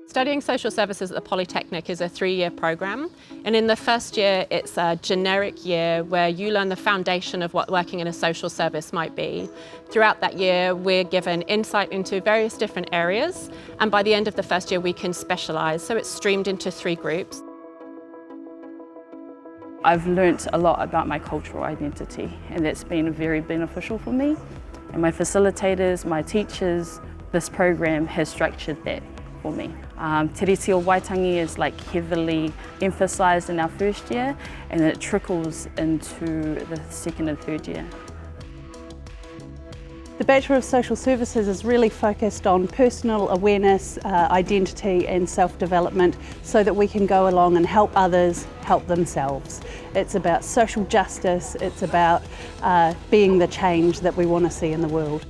Studying social services at the Polytechnic is a 3-year program, and in the first year it's a generic year where you learn the foundation of what working in a social service might be. Throughout that year we're given insight into various different areas, and by the end of the first year we can specialise, so it's streamed into 3 groups. I've learnt a lot about my cultural identity, and that's been very beneficial for me. And my facilitators, my teachers, this program has structured that for me. Te Reti o Waitangi is heavily emphasised in our first year, and it trickles into the second and third year. The Bachelor of Social Services is really focused on personal awareness, identity and self-development so that we can go along and help others help themselves. It's about social justice, it's about being the change that we want to see in the world.